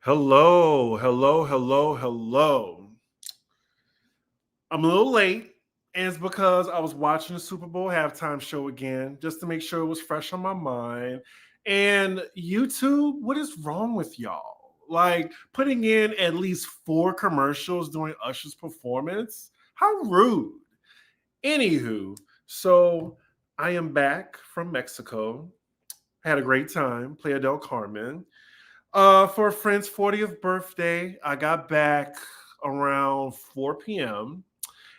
Hello, hello, hello, hello. I'm a little late, and it's because I was watching the Super Bowl halftime show again just to make sure it was fresh on my mind. And YouTube, what is wrong with y'all? Like putting in at least four commercials during Usher's performance? How rude. Anywho, so I am back from Mexico. Had a great time, Playa del Carmen. For a friend's 40th birthday, I got back around 4 p.m.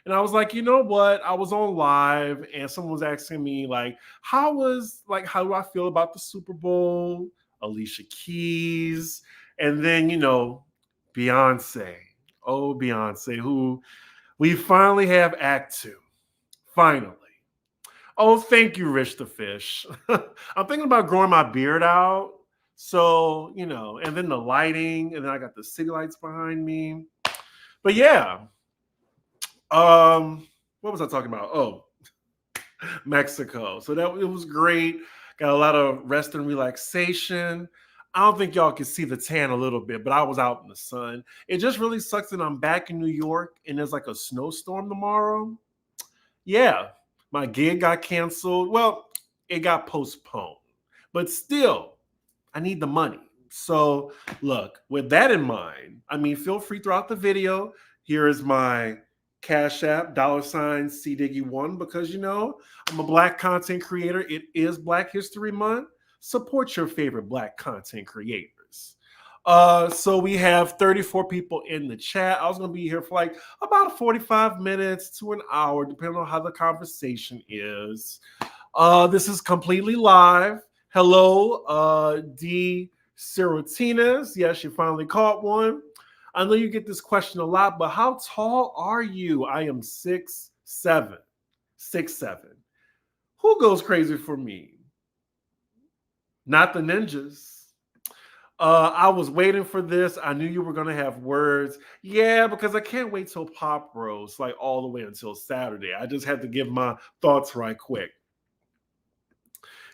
And I was like, you know what? I was on live and someone was asking me, how do I feel about the Super Bowl? Alicia Keys. And then, Beyonce. Oh, Beyonce, who we finally have Act Two. Finally. Oh, thank you, Rich the Fish. I'm thinking about growing my beard out. So, and then the lighting, and then I got the city lights behind me. But yeah, what was I talking about? Oh, Mexico. So it was great. Got a lot of rest and relaxation. I don't think y'all can see the tan a little bit, but I was out in the sun. It just really sucks that I'm back in New York and there's like a snowstorm tomorrow. Yeah, my gig got canceled. Well, it got postponed, but still, I need the money. So, look, with that in mind, feel free throughout the video. Here is my Cash App, $CDiggy1, because I'm a Black content creator. It is Black History Month. Support your favorite Black content creators. So we have 34 people in the chat. I was going to be here for like about 45 minutes to an hour, depending on how the conversation is. This is completely live. Hello, D. Serotinas. Yes, you finally caught one. I know you get this question a lot, but how tall are you? I am 6'7". 6'7". Who goes crazy for me? Not the ninjas. I was waiting for this. I knew you were going to have words. Yeah, because I can't wait till Pop Rose, like all the way until Saturday. I just had to give my thoughts right quick.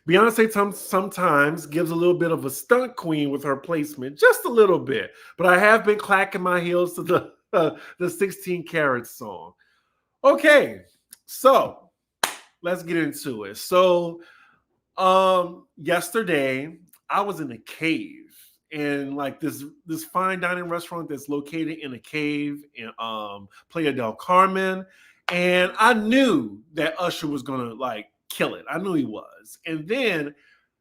Beyonce sometimes gives a little bit of a stunt queen with her placement, just a little bit. But I have been clacking my heels to the 16 Carats song. Okay, so let's get into it. So yesterday I was in a cave in like this fine dining restaurant that's located in a cave in Playa del Carmen, and I knew that Usher was gonna like kill it. I knew he was. And then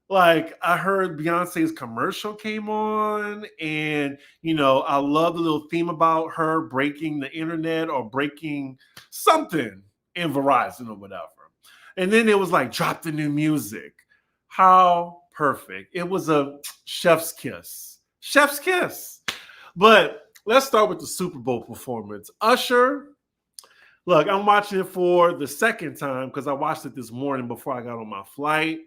like I heard Beyonce's commercial came on, and I love the little theme about her breaking the internet or breaking something in Verizon or whatever. And then it was like drop the new music. How perfect. It was a chef's kiss. Chef's kiss. But let's start with the Super Bowl performance. Usher, look, I'm watching it for the second time because I watched it this morning before I got on my flight.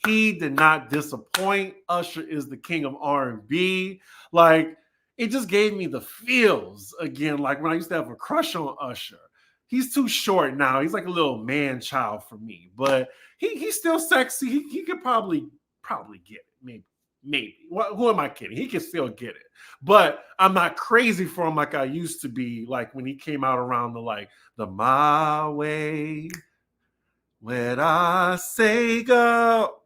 He did not disappoint. Usher is the king of R&B. Like, it just gave me the feels again, like when I used to have a crush on Usher. He's too short now. He's like a little man child for me, but he's still sexy. He could probably get it. Maybe. Who am I kidding? He can still get it. But I'm not crazy for him like I used to be, like when he came out around the My Way. When I say go,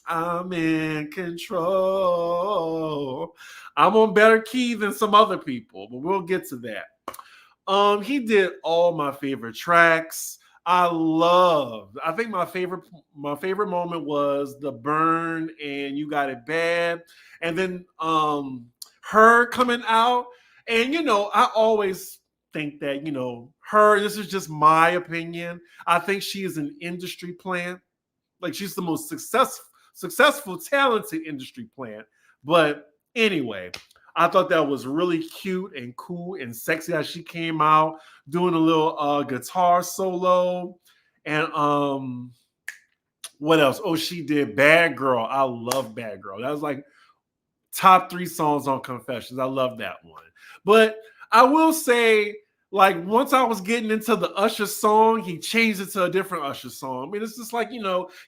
I'm in control. I'm on better key than some other people, but we'll get to that. He did all my favorite tracks. I think my favorite moment was the Burn and You Got It Bad. And then her coming out. And I always think that, this is just my opinion. I think she is an industry plant. Like she's the most successful, talented industry plant. But anyway, I thought that was really cute and cool and sexy as she came out doing a little guitar solo. And what else? Oh, she did Bad Girl. I love Bad Girl. That was like top 3 songs on Confessions. I love that one. But I will say, like, once I was getting into the Usher song, he changed it to a different Usher song. I mean, it's just like,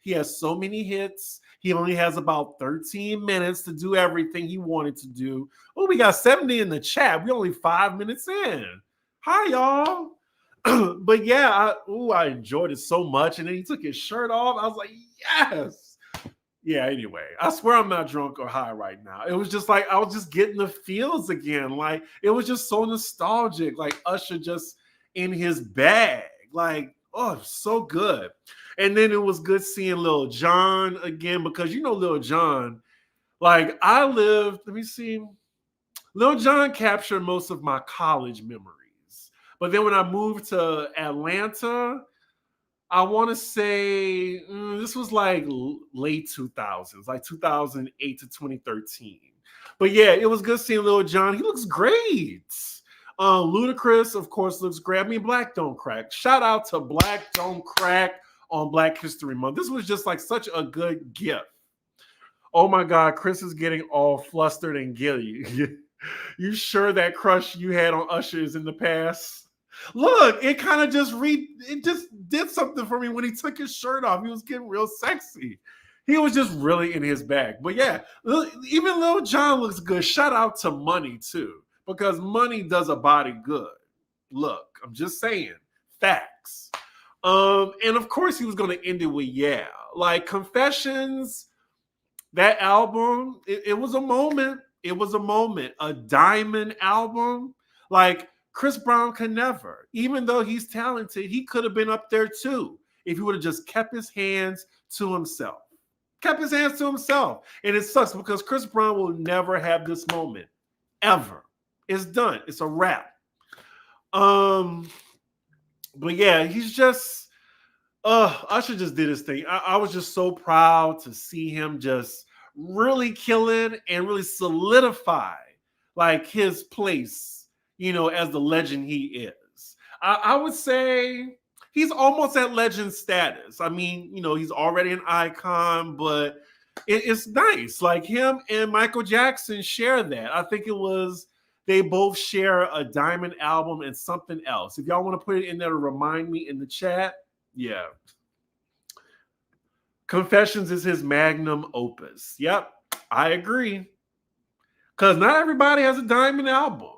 he has so many hits. He only has about 13 minutes to do everything he wanted to do. Oh, we got 70 in the chat. We only 5 minutes in. Hi, y'all. But yeah, I enjoyed it so much. And then he took his shirt off. I was like, yes. Yeah, anyway, I swear I'm not drunk or high right now. It was just like I was just getting the feels again. Like it was just so nostalgic. Like Usher just in his bag. Like, oh, so good. And then it was good seeing Lil Jon again because you know Lil Jon, like I lived, let me see. Lil Jon captured most of my college memories. But then when I moved to Atlanta, I want to say this was like late 2000s, like 2008 to 2013. But yeah, it was good seeing Lil Jon. He looks great. Ludacris, of course, looks great. I mean, Black Don't Crack. Shout out to Black Don't Crack on Black History Month. This was just like such a good gift. Oh my God, Chris is getting all flustered and giddy. You sure that crush you had on Usher is in the past? Look, it kind of just did something for me when he took his shirt off. He was getting real sexy. He was just really in his bag. But yeah, even Lil Jon looks good. Shout out to Money too, because Money does a body good. Look, I'm just saying, facts. And of course he was going to end it with yeah, like Confessions. That album, it was a moment. It was a moment. A diamond album, like. Chris Brown can never, even though he's talented, he could have been up there too if he would have just kept his hands to himself. Kept his hands to himself. And it sucks because Chris Brown will never have this moment. Ever. It's done. It's a wrap. But yeah, he's just Usher just did his thing. I was just so proud to see him just really kill it and really solidify like his place, you know, as the legend he is. I would say he's almost at legend status. I mean, you know, he's already an icon, but it's nice. Like him and Michael Jackson share that. I think they both share a diamond album and something else. If y'all want to put it in there to remind me in the chat, yeah. Confessions is his magnum opus. Yep, I agree. Because not everybody has a diamond album.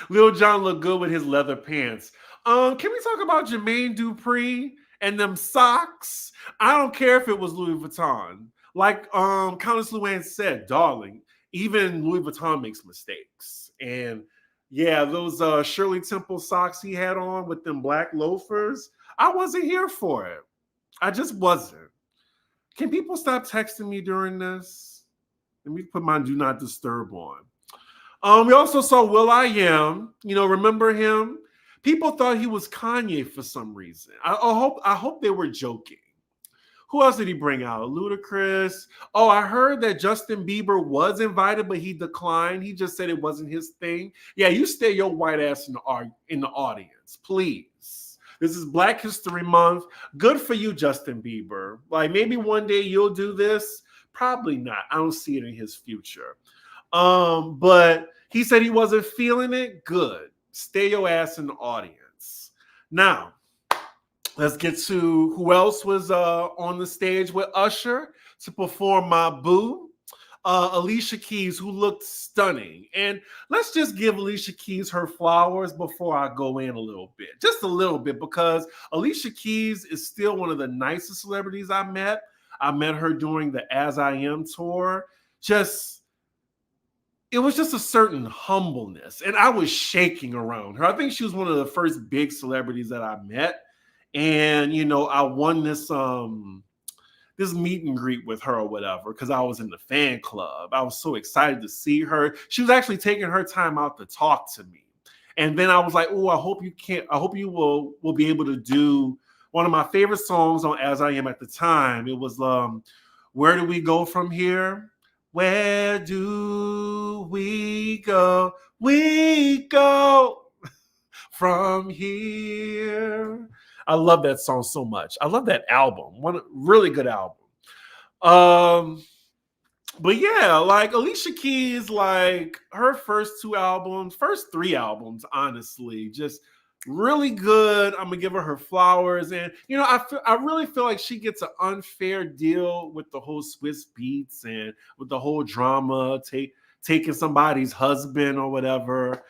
Lil Jon looked good with his leather pants. Can we talk about Jermaine Dupri and them socks? I don't care if it was Louis Vuitton. Like Countess Luann said, darling, even Louis Vuitton makes mistakes. And yeah, those Shirley Temple socks he had on with them black loafers, I wasn't here for it. I just wasn't. Can people stop texting me during this? Let me put my do not disturb on. We also saw will.i.am. You know, remember him? People thought he was Kanye for some reason. I hope they were joking. Who else did he bring out? Ludacris. Oh, I heard that Justin Bieber was invited, but he declined. He just said it wasn't his thing. Yeah, you stay your white ass in the audience, please. This is Black History Month. Good for you, Justin Bieber. Like maybe one day you'll do this. Probably not. I don't see it in his future. But he said he wasn't feeling it. Good. Stay your ass in the audience. Now, let's get to who else was on the stage with Usher to perform My Boo. Alicia Keys, who looked stunning. And let's just give Alicia Keys her flowers before I go in a little bit. Just a little bit, because Alicia Keys is still one of the nicest celebrities I met. I met her during the As I Am tour. It was just a certain humbleness, and I was shaking around her. I think she was one of the first big celebrities that I met, and you know, I won this meet and greet with her or whatever because I was in the fan club. I was so excited to see her. She was actually taking her time out to talk to me, and then I was like, "Oh, I hope you will be able to do one of my favorite songs on As I Am at the time. It was Where Do We Go From Here?" Where do we go? We go from here. I love that song so much. I love that album. One really good album. But yeah, like Alicia Keys, like her first three albums, honestly, just really good. I'm gonna give her flowers, and I really feel like she gets an unfair deal with the whole Swiss Beats and with the whole drama, taking somebody's husband or whatever.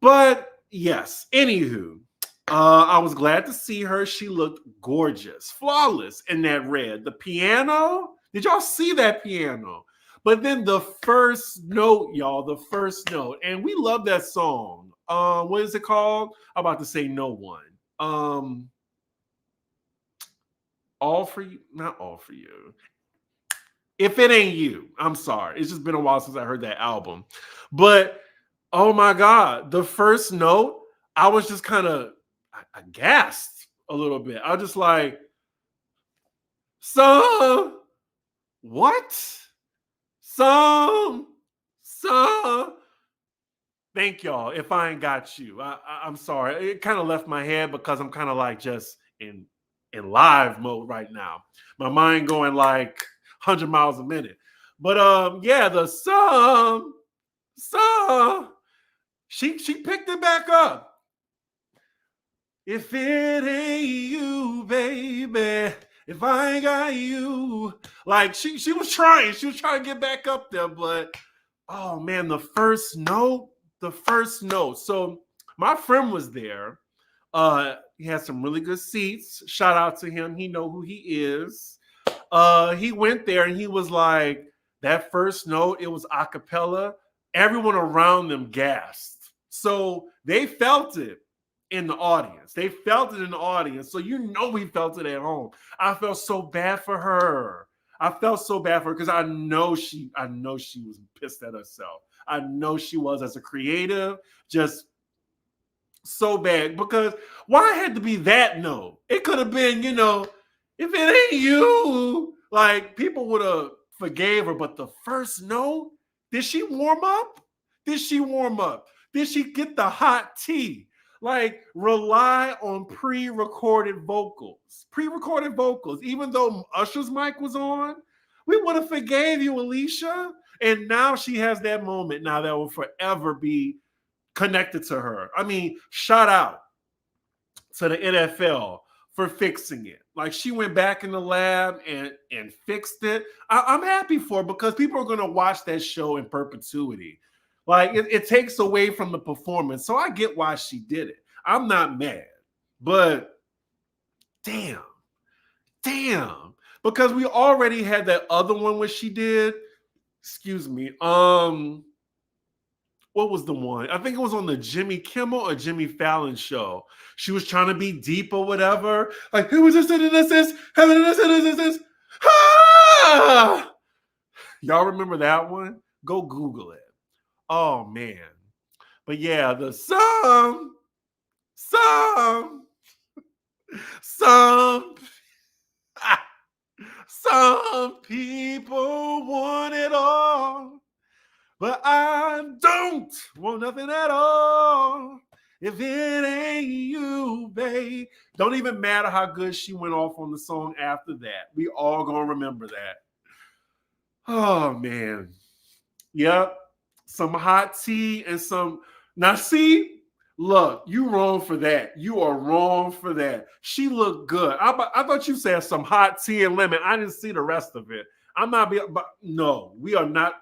But yes, anywho, I was glad to see her. She looked gorgeous, flawless in that red. The piano, did y'all see that piano? But then the first note, y'all, the first note, and we love that song. What is it called? I'm about to say no one. Um, all for you, not all for you. If it ain't you, I'm sorry. It's just been a while since I heard that album. But oh my God, the first note, I was just kind of I gasped a little bit. I was just like, some what? Some. Thank y'all. If I ain't got you, I'm sorry. It kind of left my head because I'm kind of like just in live mode right now. My mind going like 100 miles a minute. But yeah, the some she picked it back up. If it ain't you, baby, if I ain't got you, like she was trying to get back up there, but oh man, the first note. So my friend was there. He had some really good seats. Shout out to him. He know who he is. He went there and he was like, that first note, it was a cappella. Everyone around them gasped. So they felt it in the audience. So we felt it at home. I felt so bad for her. Because I know she was pissed at herself. I know she was, as a creative, just so bad. Because why it had to be that note? It could have been, if it ain't you, like people would have forgave her. But the first note, did she warm up? Did she get the hot tea? Like, rely on pre-recorded vocals. Even though Usher's mic was on, we would have forgave you, Alicia. And now she has that moment now that will forever be connected to her. I mean, shout out to the NFL for fixing it. Like, she went back in the lab and fixed it. I'm happy for her because people are going to watch that show in perpetuity. Like, it takes away from the performance. So I get why she did it. I'm not mad. But damn. Because we already had that other one where she did. Excuse me. What was the one? I think it was on the Jimmy Kimmel or Jimmy Fallon show. She was trying to be deep or whatever. Like, who was this? Ah! Y'all remember that one? Go Google it. Oh man. But yeah, the some some people want it all, but I don't want nothing at all. If it ain't you, babe. Don't even matter how good she went off on the song after that. We all gonna remember that. Oh man. Yep. Some hot tea and some. Now see, look, you wrong for that. You are wrong for that. She looked good. I thought you said some hot tea and lemon. I didn't see the rest of it. I'm not but no, we are not.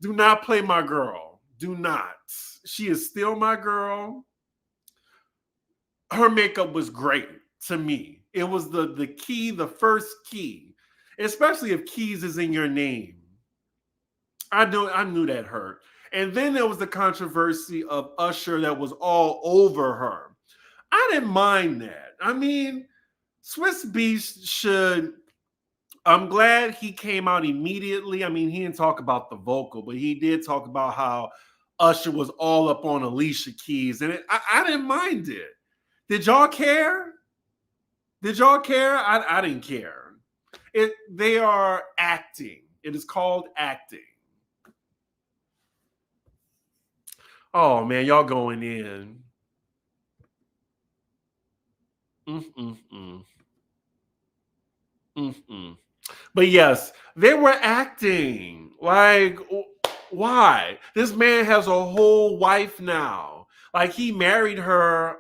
Do not play my girl. Do not. She is still my girl. Her makeup was great to me. It was the key, the first key, especially if Keys is in your name. I knew that hurt. And then there was the controversy of Usher that was all over her. I didn't mind that. I mean, Swiss Beast should. I'm glad he came out immediately. I mean, he didn't talk about the vocal, but he did talk about how Usher was all up on Alicia Keys. And I didn't mind it. Did y'all care? I didn't care. They are acting. It is called acting. Oh man, y'all going in. Mm-mm-mm. Mm-mm. But yes, they were acting. Like, why? This man has a whole wife now. Like he married her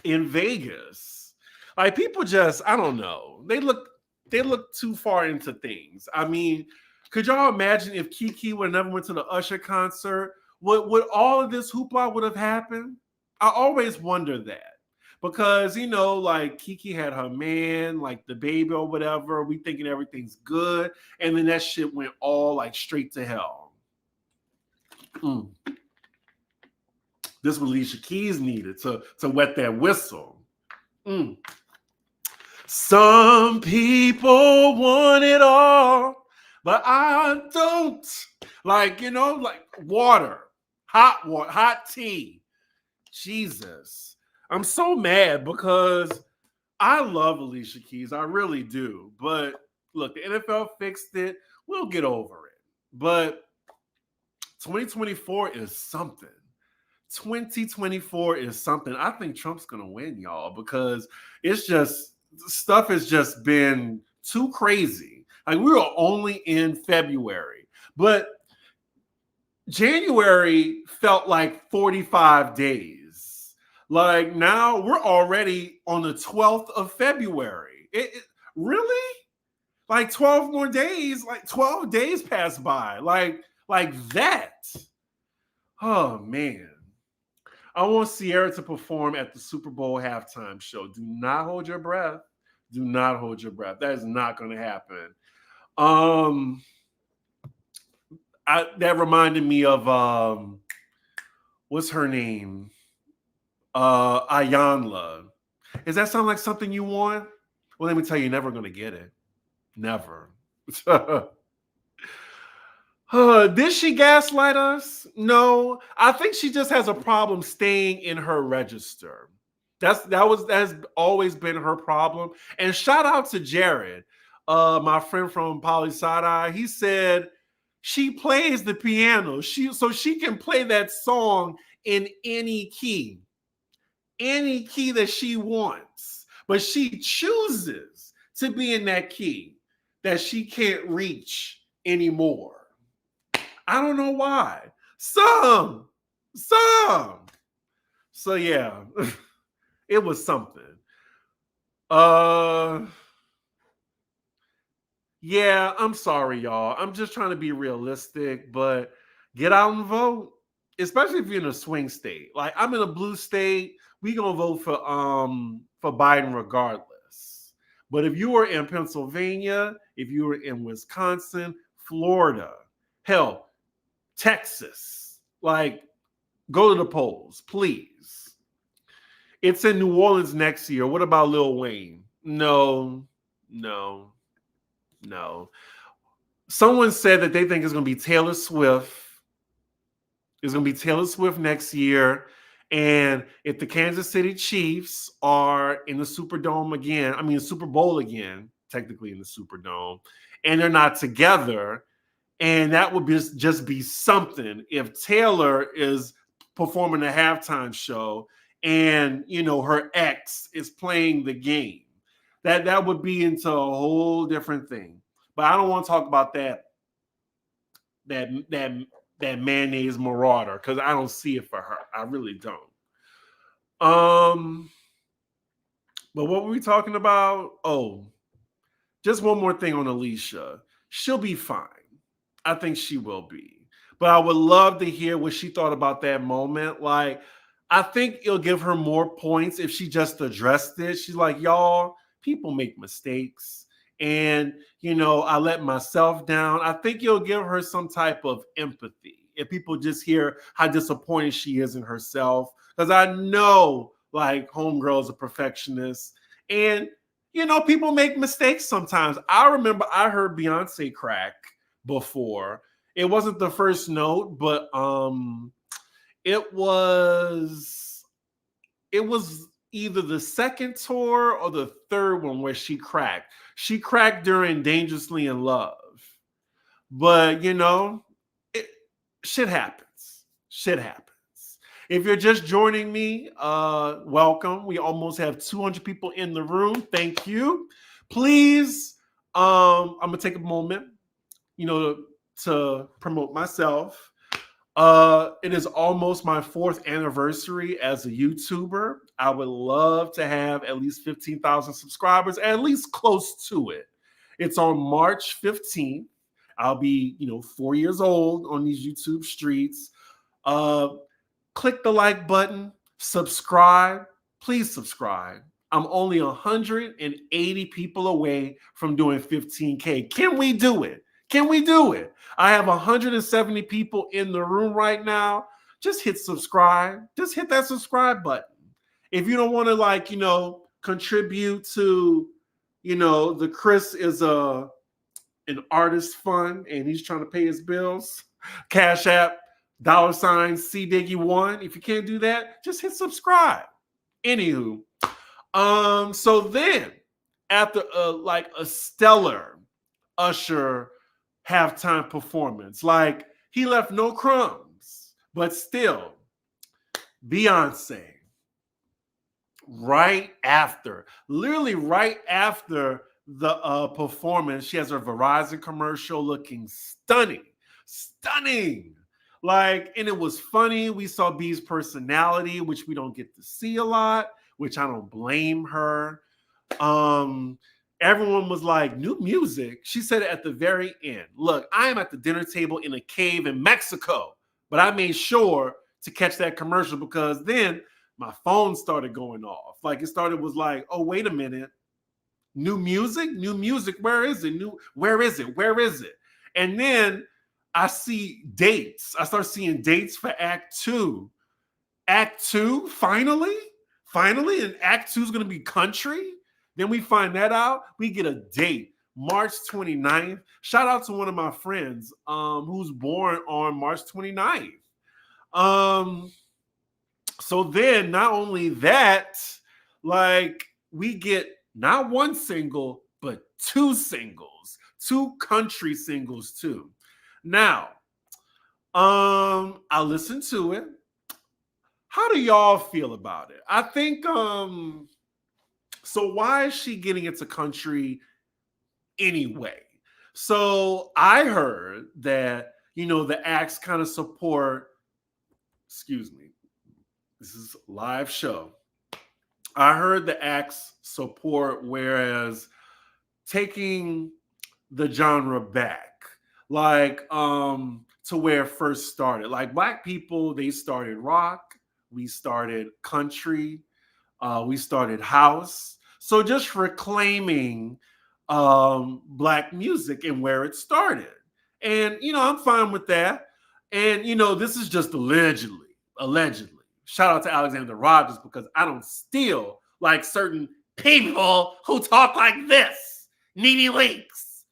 in Vegas. Like people just, I don't know. They look too far into things. I mean, could y'all imagine if Kiki would have never went to the Usher concert? Would all of this hoopla would have happened? I always wonder that. Because, you know, like Kiki had her man, like the baby or whatever. We thinking everything's good. And then that shit went all like straight to hell. This was Alicia Keys needed to wet that whistle. Some people want it all, but I don't. Like, you know, like water, hot tea. Jesus. I'm so mad because I love Alicia Keys. I really do. But look, the NFL fixed it. We'll get over it. But 2024 is something. 2024 is something. I think Trump's going to win, y'all, because it's just stuff has just been too crazy. Like we were only in February, but January felt like 45 days. Like now we're already on the 12th of February. Really? Like 12 more days, like 12 days passed by. Like that. Oh man. I want Ciara to perform at the Super Bowl halftime show. Do not hold your breath. Do not hold your breath. That is not going to happen. That reminded me of what's her name? Ayanla. Does that sound like something you want? Well, let me tell you, you're never going to get it. Never. Did she gaslight us? No, I think she just has a problem staying in her register. That's always been her problem. And shout out to Jared, my friend from Poli Sci. He said she plays the piano. So she can play that song in any key that she wants. But she chooses to be in that key that she can't reach anymore. I don't know why. Some. So yeah, it was something. Yeah, I'm sorry, y'all. I'm just trying to be realistic, but get out and vote, especially if you're in a swing state. Like I'm in a blue state, we gonna vote for Biden regardless. But if you were in Pennsylvania, if you were in Wisconsin, Florida, hell, Texas, like go to the polls, please. It's in New Orleans next year. What about Lil Wayne? No. Someone said that they think it's going to be Taylor Swift. It's going to be Taylor Swift next year. And if the Kansas City Chiefs are in the Super Bowl again, technically in the Superdome, and they're not together, and that would just be something if Taylor is performing a halftime show and, you know, her ex is playing the game. That would be into a whole different thing. But I don't want to talk about that mayonnaise marauder because I don't see it for her. I really don't. But what were we talking about? Oh, just one more thing on Alicia. She'll be fine. I think she will be. But I would love to hear what she thought about that moment. Like, I think it'll give her more points if she just addressed it. She's like, y'all, people make mistakes. And, you know, I let myself down. I think it'll give her some type of empathy if people just hear how disappointed she is in herself. Because I know, like, homegirl's a perfectionist. And, you know, people make mistakes sometimes. I remember I heard Beyonce crack before. It wasn't the first note, but it was either the second tour or the third one where she cracked. She cracked during Dangerously in Love. But, you know, shit happens. If you're just joining me, welcome. We almost have 200 people in the room. Thank you. Please, I'm going to take a moment, you know, to promote myself. It is almost my 4th anniversary as a YouTuber. I would love to have at least 15,000 subscribers, at least close to it. It's on March 15th. I'll be, 4 years old on these YouTube streets. Uh, Click the like button, subscribe. Please subscribe. I'm only 180 people away from doing 15K. Can we do it? Can we do it? I have 170 people in the room right now. Just hit subscribe. Just hit that subscribe button. If you don't want to contribute to, the Chris is an artist fund and he's trying to pay his bills. Cash App, $C Diggy1. If you can't do that, just hit subscribe. Anywho, so then after a stellar Usher halftime performance, he left no crumbs, but still, Beyonce, literally right after the performance, she has her Verizon commercial looking stunning. And it was funny. We saw B's personality, which we don't get to see a lot, which I don't blame her. Everyone was like, new music. She said it at the very end. Look, I am at the dinner table in a cave in Mexico, but I made sure to catch that commercial because then my phone started going off. Was like, oh, wait a minute. New music? Where is it? Where is it? And then I see dates. I start seeing dates for Act 2. Act 2, finally? And Act 2 is going to be country? Then we find that out. We get a date, March 29th. Shout out to one of my friends who's born on March 29th. So then not only that, we get not one single, but 2 singles, 2 country singles too. Now, I listened to it. How do y'all feel about it? I think, so why is she getting into country anyway? So I heard that, the acts kind of support, excuse me, this is a live show. I heard the acts support, whereas taking the genre back, to where it first started. Black people, they started rock, we started country, we started house. So just reclaiming Black music and where it started. And, I'm fine with that. And, this is just allegedly. Shout out to Alexander Rogers because I don't steal like certain people who talk like this. Nene Leakes.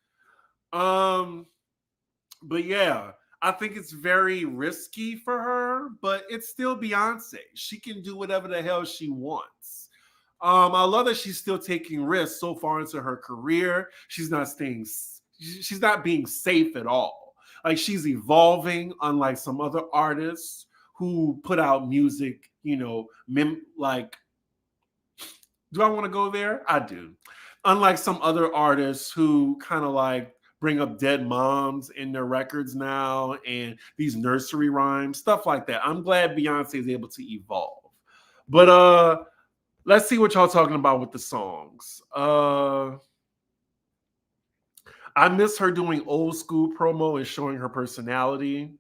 But yeah, I think it's very risky for her, but it's still Beyonce. She can do whatever the hell she wants. I love that she's still taking risks so far into her career. She's not being safe at all. She's evolving, unlike some other artists who put out music, do I want to go there? I do. Unlike some other artists who kind of bring up dead moms in their records now and these nursery rhymes, stuff like that. I'm glad Beyonce is able to evolve. But let's see what y'all talking about with the songs. I miss her doing old school promo and showing her personality.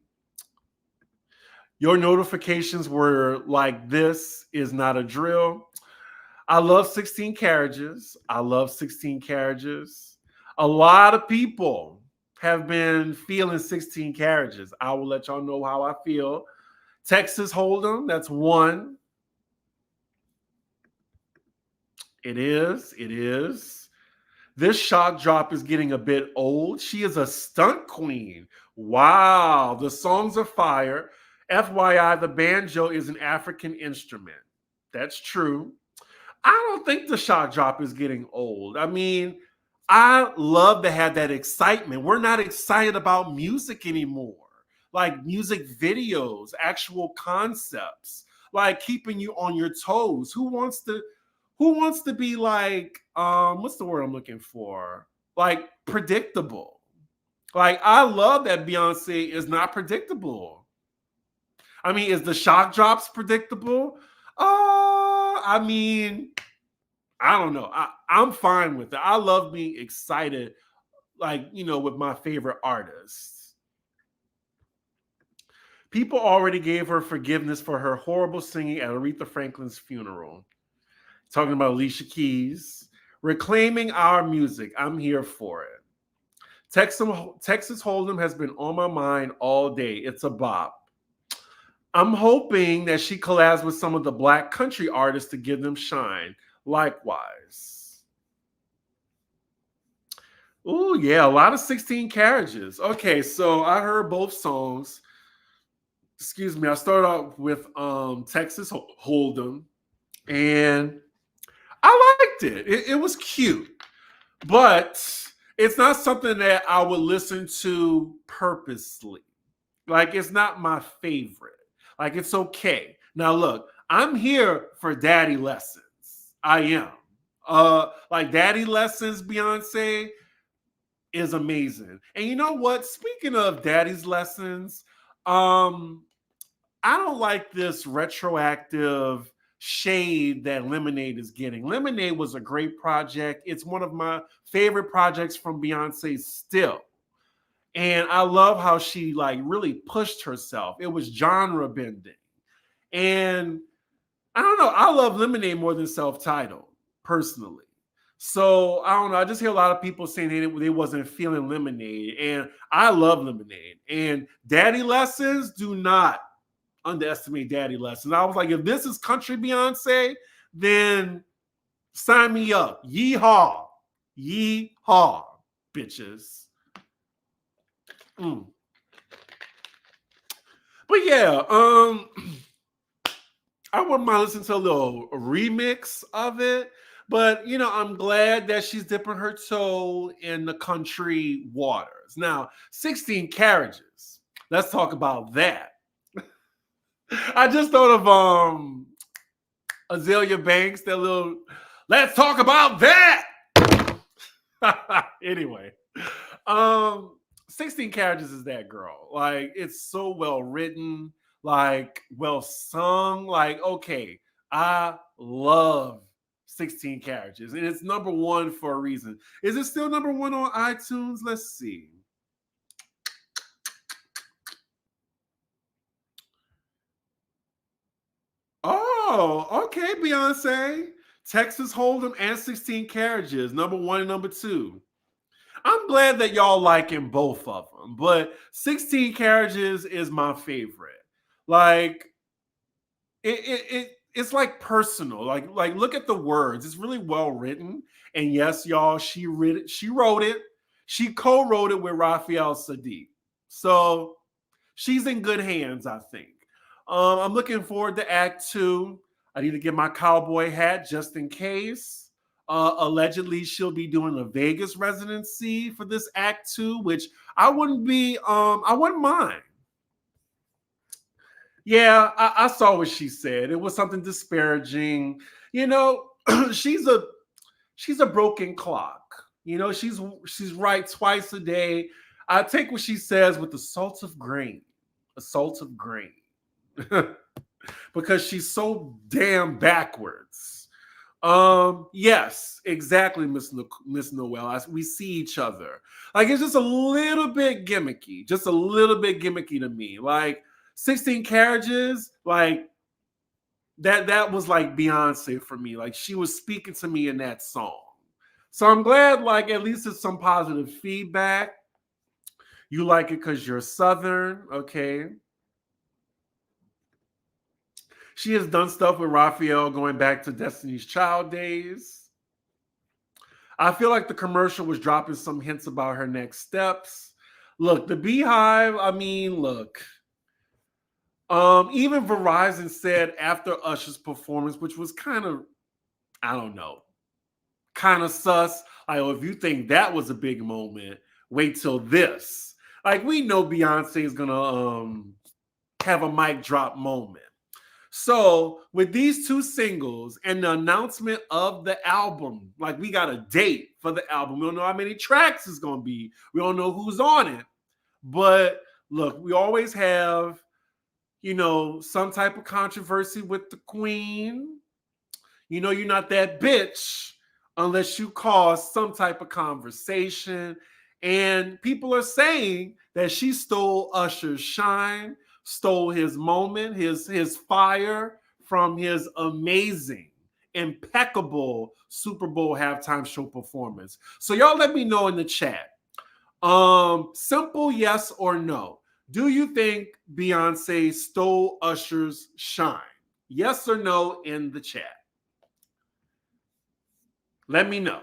Your notifications were like, this is not a drill. I love 16 carriages. A lot of people have been feeling 16 carriages. I will let y'all know how I feel. Texas Hold'em, that's 1. It is. This shock drop is getting a bit old. She is a stunt queen. Wow, the songs are fire. FYI, the banjo is an African instrument. That's true. I don't think the shock drop is getting old. I mean, I love to have that excitement. We're not excited about music anymore. Music videos, actual concepts, keeping you on your toes. Who wants to be what's the word I'm looking for? Predictable. I love that Beyonce is not predictable. I mean, is the shock drops predictable? I mean, I don't know. I'm fine with it. I love being excited, like, with my favorite artists. People already gave her forgiveness for her horrible singing at Aretha Franklin's funeral. Talking about Alicia Keys. Reclaiming our music. I'm here for it. Texas Hold'em has been on my mind all day. It's a bop. I'm hoping that she collabs with some of the Black country artists to give them shine. Likewise. Oh, yeah, a lot of 16 carriages. Okay, so I heard both songs. Excuse me. I started off with Texas Hold'em, and I liked it. It was cute, but it's not something that I would listen to purposely. Like, it's not my favorite. Like, it's okay. Now, look, I'm here for daddy lessons. I am. Like, daddy lessons, Beyonce, is amazing. And you know what? Speaking of daddy's lessons, I don't like this retroactive shade that Lemonade is getting. Lemonade was a great project. It's one of my favorite projects from Beyonce still. And I love how she like really pushed herself. It was genre bending. And I don't know, I love Lemonade more than Self-Titled, personally. So I don't know. I just hear a lot of people saying they wasn't feeling Lemonade. And I love Lemonade. And Daddy Lessons, do not underestimate Daddy Lessons. I was like, if this is country Beyonce, then sign me up. Yeehaw. Yeehaw, bitches. But yeah, I wouldn't mind listening to a little remix of it. But, I'm glad that she's dipping her toe in the country waters. Now, 16 carriages. Let's talk about that. I just thought of Azalea Banks, that little, let's talk about that. Anyway, 16 carriages is that girl. Like, it's so well written, like well sung. Like, okay, I love 16 carriages, and it's number one for a reason. Is it still number one on iTunes? Let's see. Oh, okay, Beyonce. Texas Hold'em and 16 carriages, number one and number two. I'm glad that y'all liking both of them, but 16 carriages is my favorite. Like, it's like personal. Like look at the words. It's really well written. And yes, y'all, she wrote it. She co-wrote it with Raphael Sadiq. So she's in good hands, I think. I'm looking forward to Act 2. I need to get my cowboy hat just in case. Allegedly, she'll be doing a Vegas residency for this Act 2, which I wouldn't mind. Yeah, I saw what she said. It was something disparaging. She's a broken clock. She's right twice a day. I take what she says with a salt of grain. A salt of grain. Because she's so damn backwards. Yes, exactly, Miss Noel. We see each other. Like, it's just a little bit gimmicky. Just a little bit gimmicky to me. Like, 16 carriages, like that was like Beyonce for me. Like, she was speaking to me in that song. So I'm glad, like, at least it's some positive feedback. You like it because you're Southern, okay? She has done stuff with Raphael going back to Destiny's Child days. I feel like the commercial was dropping some hints about her next steps. Look, the Beehive, I mean, look. Even Verizon said after Usher's performance, which was kind of, I don't know, kind of sus. Like, oh, if you think that was a big moment, wait till this. Like, we know Beyonce is gonna have a mic drop moment. So with these two singles and the announcement of the album, like, we got a date for the album. We don't know how many tracks it's gonna be. We don't know who's on it. But look, we always have, some type of controversy with the queen. You're not that bitch unless you cause some type of conversation. And people are saying that she stole Usher's shine, stole his moment, his fire from his amazing, impeccable Super Bowl halftime show performance. So y'all let me know in the chat. Simple yes or no. Do you think Beyonce stole Usher's shine? Yes or no in the chat. Let me know.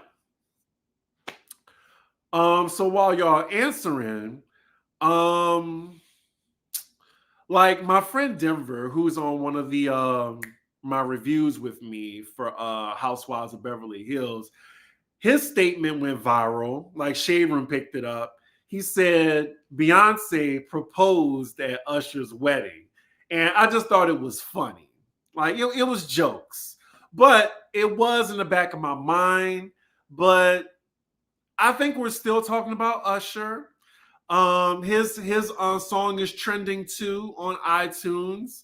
So while y'all answering, like my friend Denver, who's on one of the my reviews with me for Housewives of Beverly Hills, his statement went viral. Like Shade Room picked it up. He said Beyonce proposed at Usher's wedding, and I just thought it was funny. Like it was jokes, but it was in the back of my mind. But I think we're still talking about Usher. His song is trending too on iTunes.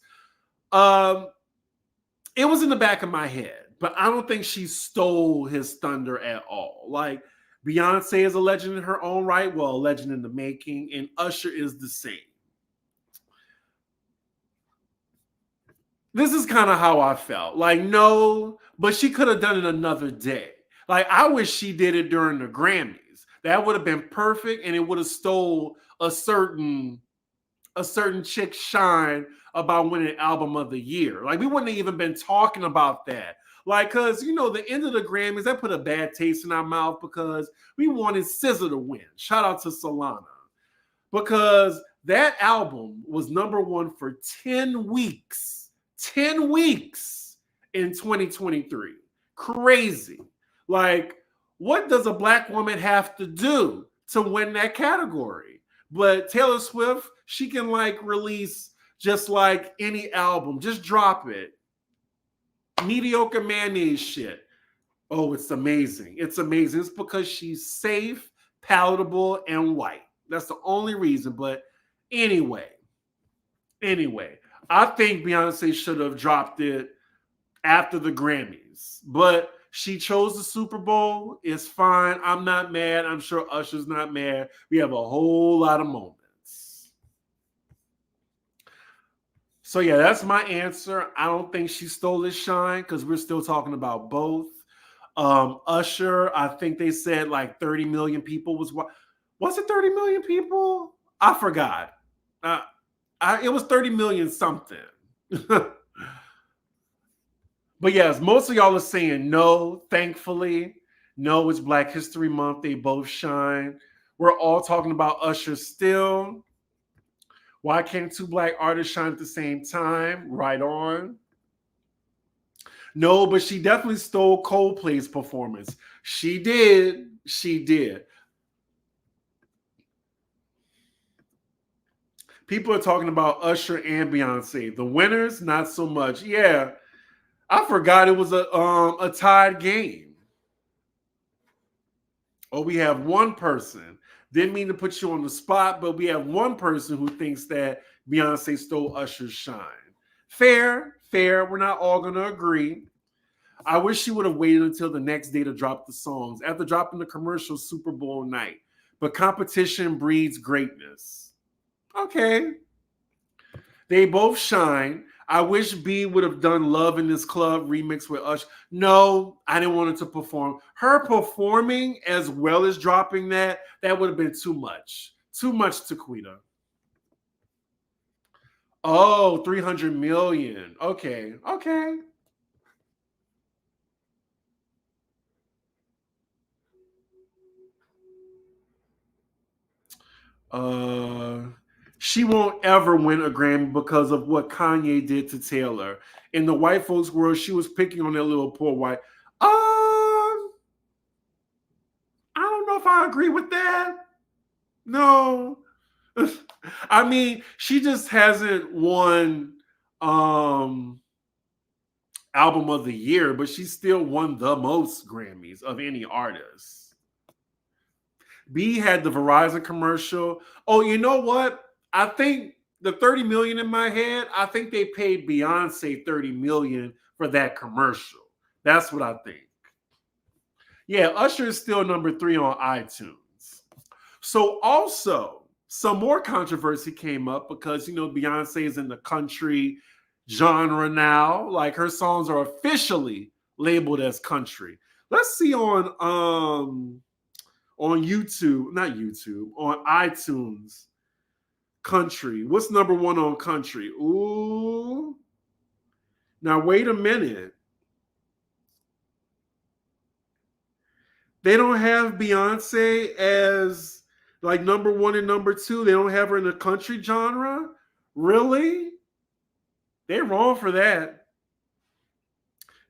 It was in the back of my head, but I don't think she stole his thunder at all. Like Beyonce is a legend in her own right, well, a legend in the making, and Usher is the same. This is kind of how I felt. Like, no, but she could have done it another day. Like, I wish she did it during the Grammys. That would have been perfect, and it would have stole a certain chick's shine about winning album of the year. Like, we wouldn't have even been talking about that. Like, because, the end of the Grammys, that put a bad taste in our mouth because we wanted SZA to win. Shout out to Solana. Because that album was number one for 10 weeks. 10 weeks in 2023. Crazy. Like, what does a black woman have to do to win that category? But Taylor Swift, she can release just like any album. Just drop it. Mediocre mayonnaise shit. Oh, it's amazing. It's amazing. It's because she's safe, palatable, and white. That's the only reason. But anyway, I think Beyonce should have dropped it after the Grammys. But she chose the Super Bowl. It's fine. I'm not mad. I'm sure Usher's not mad. We have a whole lot of moments. So yeah, that's my answer. I don't think she stole his shine because we're still talking about both. Usher, I think they said 30 million people was it 30 million people? I forgot. It was 30 million something. But yes, most of y'all are saying no, thankfully. No, it's Black History Month. They both shine. We're all talking about Usher still. Why can't two black artists shine at the same time? Right on. No, but she definitely stole Coldplay's performance. She did. She did. People are talking about Usher and Beyonce. The winners, not so much. Yeah, I forgot it was a tied game. Oh, we have one person. Didn't mean to put you on the spot, but we have one person who thinks that Beyonce stole Usher's shine. Fair. We're not all going to agree. I wish she would have waited until the next day to drop the songs after dropping the commercial Super Bowl night. But competition breeds greatness. Okay. They both shine. I wish B would have done Love in This Club remix with Usher. No, I didn't want her to perform. Her performing as well as dropping that would have been too much. Too much, Taquita. Oh, 300 million. Okay. She won't ever win a Grammy because of what Kanye did to Taylor. In the white folks' world, she was picking on that little poor white. I don't know if I agree with that. No. I mean, she just hasn't won album of the year, but she still won the most Grammys of any artist. B had the Verizon commercial. Oh, you know what? I think the 30 million in my head, I think they paid Beyonce 30 million for that commercial. That's what I think. Yeah, Usher is still number 3 on iTunes. So also, some more controversy came up because Beyonce is in the country genre now. Like her songs are officially labeled as country. Let's see on YouTube, not YouTube, on iTunes, country. What's number 1 on country? Ooh. Now wait a minute. They don't have Beyonce as like number 1 and number 2. They don't have her in the country genre. Really? They're wrong for that.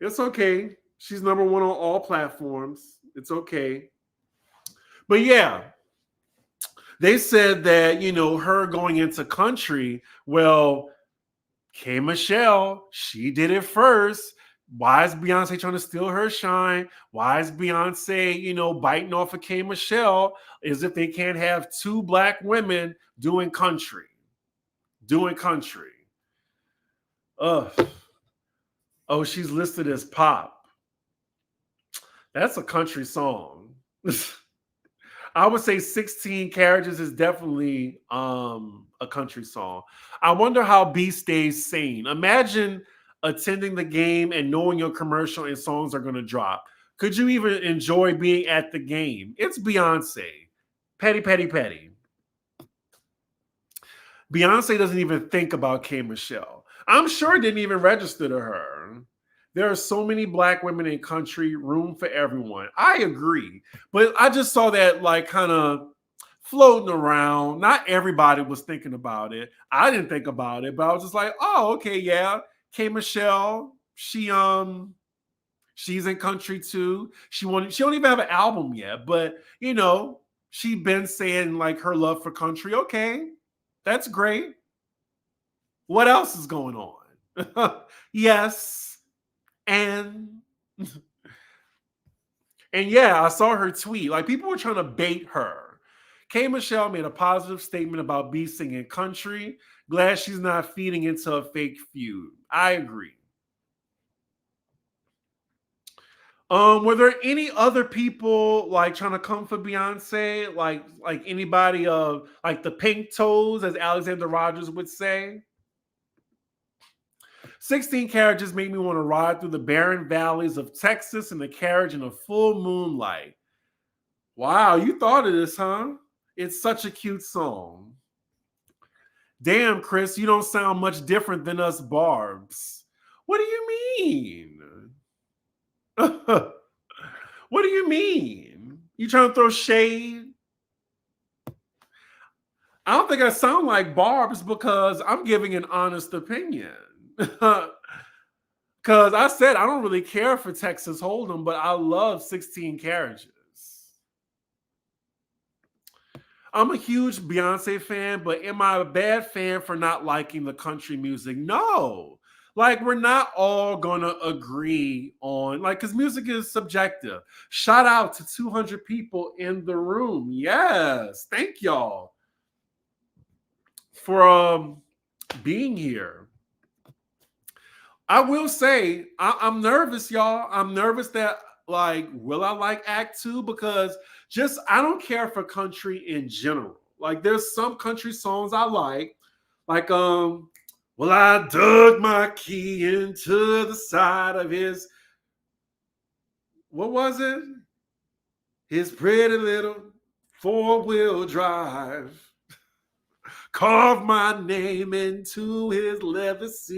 It's okay. She's number 1 on all platforms. It's okay. But yeah, they said that, her going into country, well, K. Michelle, she did it first. Why is Beyonce trying to steal her shine? Why is Beyonce, biting off of K. Michelle as if they can't have 2 black women doing country? Doing country. Ugh. Oh, she's listed as pop. That's a country song. I would say 16 Carriages is definitely a country song. I wonder how B stays sane. Imagine attending the game and knowing your commercial and songs are going to drop. Could you even enjoy being at the game? It's Beyonce. Petty, petty, petty. Beyonce doesn't even think about K. Michelle. I'm sure it didn't even register to her. There are so many black women in country, room for everyone. I agree. But I just saw that like kind of floating around. Not everybody was thinking about it. I didn't think about it, but I was just like, oh, okay, yeah. K. Michelle, she's in country too. She don't even have an album yet, but she been saying like her love for country. Okay, that's great. What else is going on? Yes. And yeah, I saw her tweet. Like people were trying to bait her. K. Michelle made a positive statement about B singing country. Glad she's not feeding into a fake feud. I agree. Were there any other people like trying to come for Beyonce? Like anybody of like the pink toes, as Alexander Rogers would say? 16 Carriages make me want to ride through the barren valleys of Texas in a carriage in a full moonlight. Wow, you thought of this, huh? It's such a cute song. Damn, Chris, you don't sound much different than us Barbs. What do you mean? What do you mean? You trying to throw shade? I don't think I sound like Barb's because I'm giving an honest opinion. Because I said I don't really care for Texas Hold'em, but I love 16 Carriages. I'm a huge Beyonce fan, but am I a bad fan for not liking the country music? No. Like, we're not all going to agree on, like, because music is subjective. Shout out to 200 people in the room. Yes. Thank y'all for being here. I will say, I'm nervous, y'all. I'm nervous that, like, will I like Act 2? Because just, I don't care for country in general. Like, there's some country songs I like well, I dug my key into the side of his, what was it? His pretty little 4-wheel drive. Carved my name into his leather seats.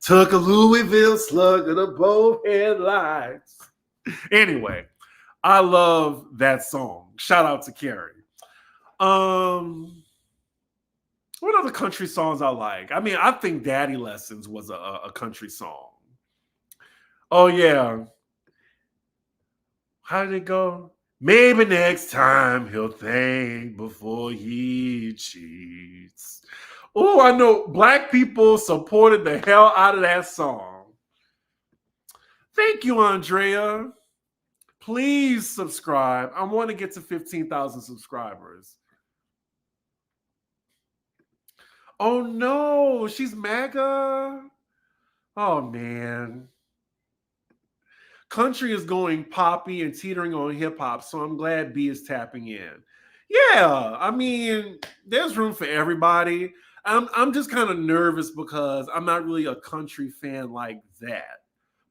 Took a Louisville slugger to both headlights. Anyway, I love that song. Shout out to Carrie. What other country songs I like? I mean, I think Daddy Lessons was a country song. Oh, yeah. How did it go? Maybe next time he'll think before he cheats. Oh, I know black people supported the hell out of that song. Thank you, Andrea. Please subscribe. I want to get to 15,000 subscribers. Oh no, she's MAGA. Oh man. Country is going poppy and teetering on hip hop, so I'm glad B is tapping in. Yeah, I mean, there's room for everybody. I'm just kind of nervous because I'm not really a country fan like that.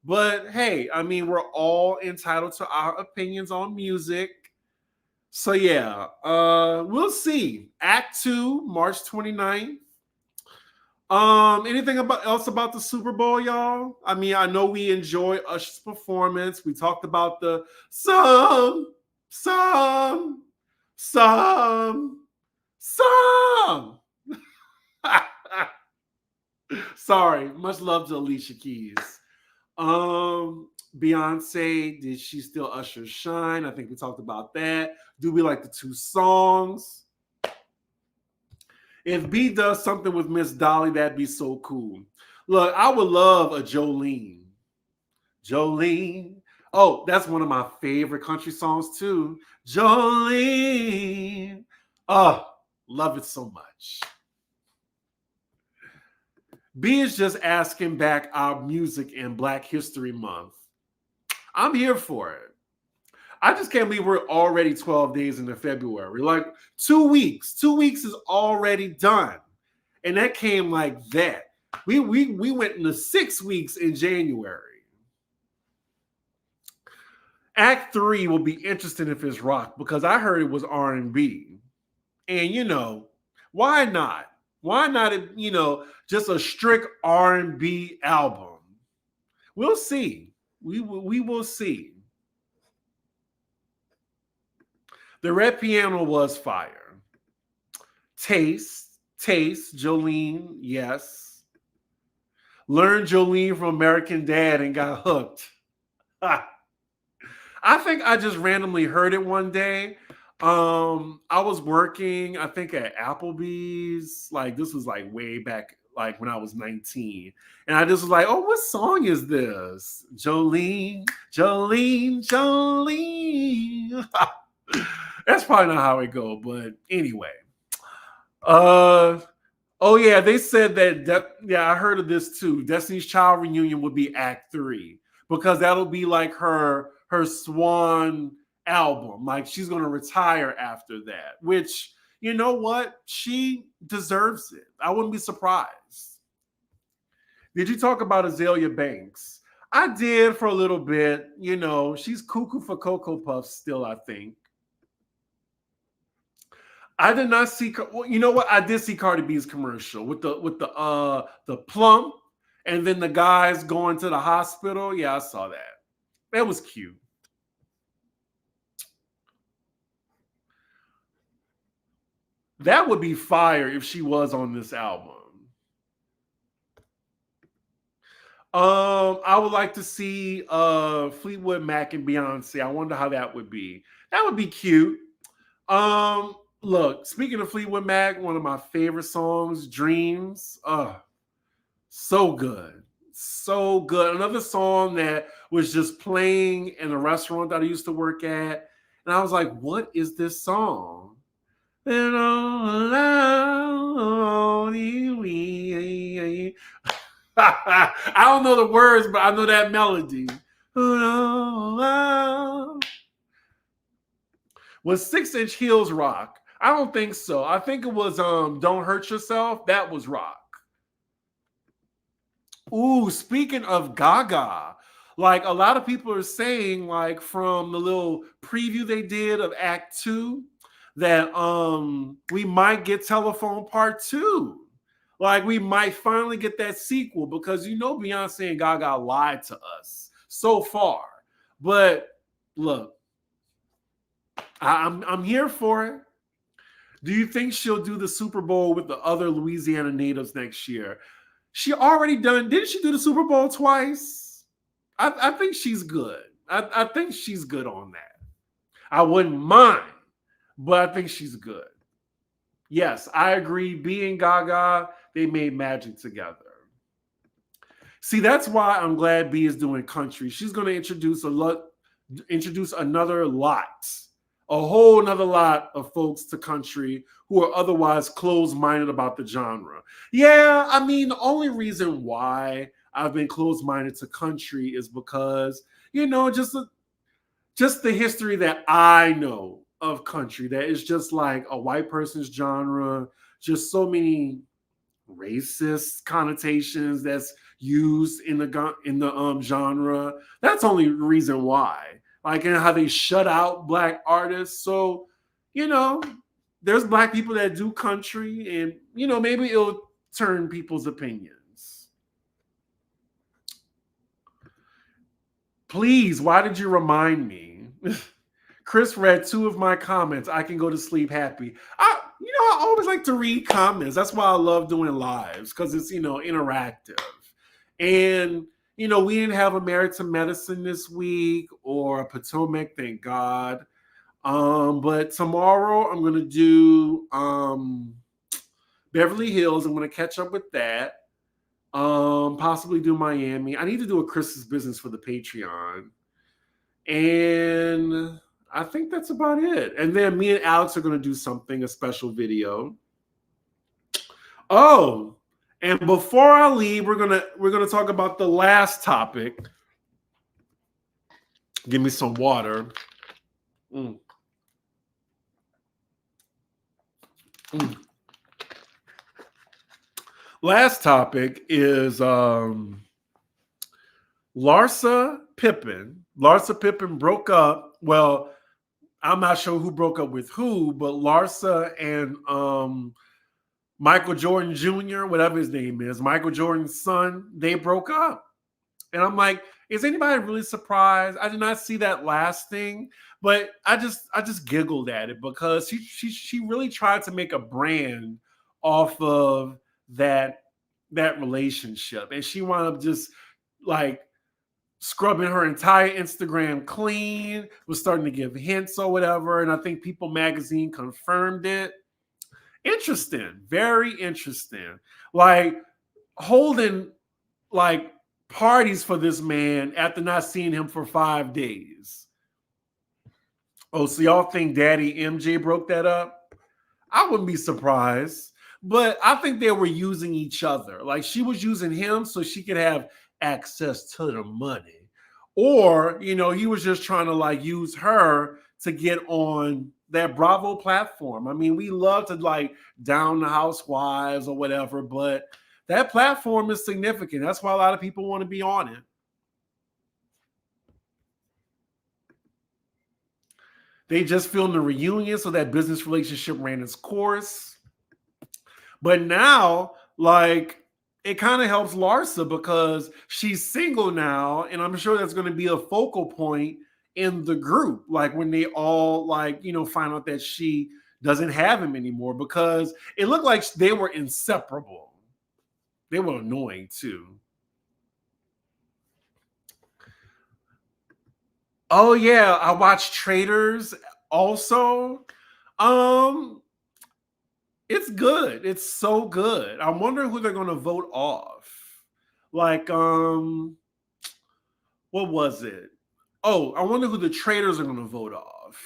But hey, I mean, we're all entitled to our opinions on music. So yeah, we'll see. Act 2, March 29th. Anything else about the Super Bowl, y'all? I mean, I know we enjoy Usher's performance. We talked about the some, some, some. Sorry, much love to Alicia Keys. Beyonce, did she still Usher shine? I think we talked about that. Do we like the two songs? If B does something with Miss Dolly, that'd be so cool. Look, I would love a Jolene. Jolene. Oh, that's one of my favorite country songs too. Jolene. Oh, love it so much. B is just asking back our music in Black History Month. I'm here for it. I just can't believe we're already 12 days into February. Like 2 weeks. 2 weeks is already done. And that came like that. We went into 6 weeks in January. Act 3 will be interesting if it's rock because I heard it was R&B. And you know, why not? Why not, just a strict R&B album? We'll see. We will see. The red piano was fire. Taste, Jolene, yes. Learned Jolene from American Dad and got hooked. I think I just randomly heard it one day. I was working, I think at Applebee's. Like this was like way back, like when I was 19. And I just was like, oh, what song is this? Jolene, Jolene, Jolene. That's probably not how it go, but anyway. Oh yeah, they said that. Yeah, I heard of this too. Destiny's Child reunion would be Act 3 because that'll be like her swan album. Like she's gonna retire after that, which you know what, she deserves it. I wouldn't be surprised. Did you talk about Azalea Banks? I did for a little bit. She's cuckoo for Cocoa Puffs still, I think. I did not see. Well, you know what? I did see Cardi B's commercial with the plump, and then the guys going to the hospital. Yeah, I saw that. That was cute. That would be fire if she was on this album. I would like to see Fleetwood Mac and Beyonce. I wonder how that would be. That would be cute. Look, speaking of Fleetwood Mac, one of my favorite songs, Dreams. So good. So good. Another song that was just playing in a restaurant that I used to work at. And I was like, what is this song? I don't know the words, but I know that melody. Was 6-inch heels rock? I don't think so. I think it was Don't Hurt Yourself. That was rock. Ooh, speaking of Gaga, like a lot of people are saying, like from the little preview they did of Act 2, that we might get Telephone Part 2. Like we might finally get that sequel because Beyonce and Gaga lied to us so far. But look, I'm here for it. Do you think she'll do the Super Bowl with the other Louisiana natives next year? She already done. Didn't she do the Super Bowl twice? I think she's good. I think she's good on that. I wouldn't mind, but I think she's good. Yes, I agree. Being Gaga, they made magic together. See, that's why I'm glad B is doing country. She's going to introduce another lot a whole nother lot of folks to country who are otherwise closed-minded about the genre. Yeah, I mean, the only reason why I've been closed-minded to country is because, just the history that I know of country, that is just like a white person's genre, just so many racist connotations that's used in the genre. That's only reason why. Like, and how they shut out black artists. So, you know, there's black people that do country, and maybe it'll turn people's opinions. Please, why did you remind me? Chris read 2 of my comments. I can go to sleep happy. I always like to read comments. That's why I love doing lives, because it's, interactive. And, we didn't have a Married to Medicine this week or a Potomac, thank God. But tomorrow I'm going to do Beverly Hills. I'm going to catch up with that. Possibly do Miami. I need to do a Chris's Business for the Patreon. And I think that's about it. And then me and Alex are going to do something, a special video. Oh, and before I leave, we're gonna talk about the last topic. Give me some water. Last topic is Larsa Pippen. Larsa Pippen broke up. Well, I'm not sure who broke up with who, but Larsa and Michael Jordan Jr., whatever his name is, Michael Jordan's son, they broke up. And I'm like, is anybody really surprised? I did not see that last thing, but I just giggled at it because she really tried to make a brand off of that relationship. And she wound up just like scrubbing her entire Instagram clean, was starting to give hints or whatever. And I think People Magazine confirmed it. Interesting, very interesting. Like holding like parties for this man after not seeing him for 5 days. Oh, so y'all think Daddy MJ broke that up? I wouldn't be surprised. But I think they were using each other. Like she was using him so she could have access to the money. Or, he was just trying to like use her to get on that Bravo platform. I mean, we love to like down the housewives or whatever, but that platform is significant. That's why a lot of people want to be on it. They just filmed a reunion, so that business relationship ran its course. But now, like, it kind of helps Larsa because she's single now, and I'm sure that's going to be a focal point in the group. Like when they all find out that she doesn't have him anymore, because it looked like they were inseparable. They were annoying too. Oh yeah, I watched Traitors also. It's good. It's so good. I'm wondering who they're going to vote off. Like, what was it? Oh, I wonder who the traitors are going to vote off.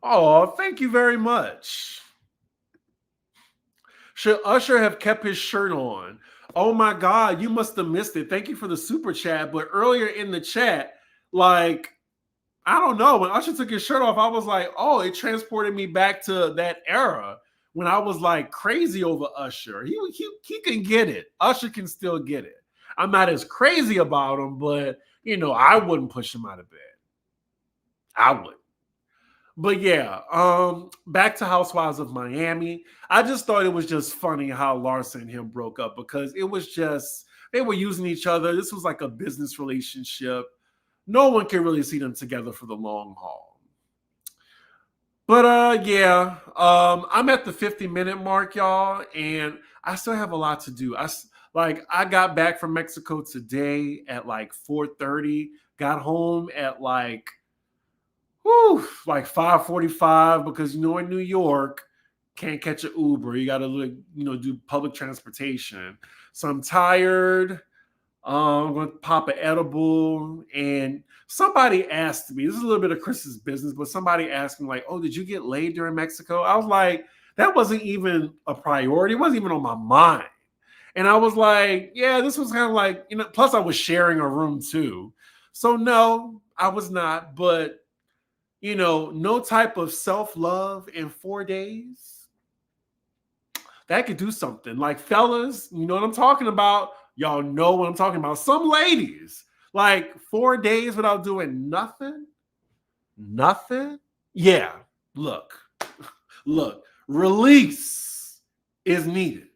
Oh, thank you very much. Should Usher have kept his shirt on? Oh my God, you must have missed it. Thank you for the super chat. But earlier in the chat, like, I don't know. When Usher took his shirt off, I was like, oh, it transported me back to that era when I was like crazy over Usher. He can get it. Usher can still get it. I'm not as crazy about him, but I wouldn't push him out of bed. I would. But yeah, back to Housewives of Miami. I just thought it was just funny how Larsa and him broke up because it was just, they were using each other. This was like a business relationship. No one can really see them together for the long haul. But yeah, I'm at the 50-minute mark, y'all, and I still have a lot to do. I got back from Mexico today at like 4:30, got home at like 5:45 because in New York, can't catch an Uber. You got to do public transportation. So I'm tired. I'm going to pop an edible. And somebody asked me, this is a little bit of Chris's business, but somebody asked me, like, oh, did you get laid during Mexico? I was like, that wasn't even a priority. It wasn't even on my mind. And I was like, yeah, this was kind of like, plus I was sharing a room too. So no, I was not. But, no type of self-love in 4 days, that could do something. Like, fellas, you know what I'm talking about? Y'all know what I'm talking about. Some ladies, like 4 days without doing nothing. Yeah, look, release is needed.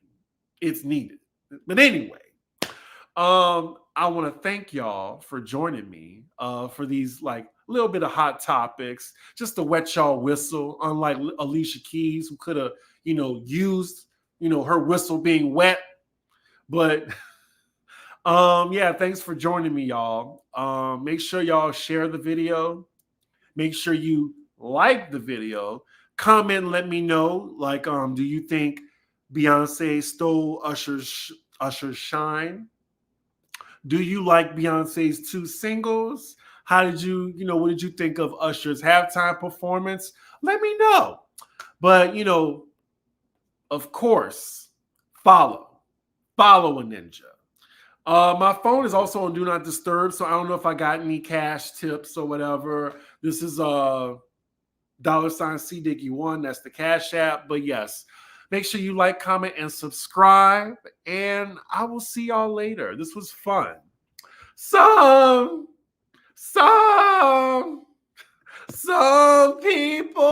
It's needed. But anyway, I want to thank y'all for joining me for these like little bit of hot topics, just to wet y'all whistle, unlike Alicia Keys, who could have, used, her whistle being wet. But yeah, thanks for joining me, y'all. Make sure y'all share the video. Make sure you like the video. Comment and let me know, like, do you think Beyonce stole Usher's shine? Do you like Beyonce's 2 singles? How did you, what did you think of Usher's halftime performance? Let me know. But, of course, follow a ninja. My phone is also on Do Not Disturb, so I don't know if I got any cash tips or whatever. This is $CDiggy1. That's the Cash App. But yes, make sure you like, comment, and subscribe. And I will see y'all later. This was fun. Some people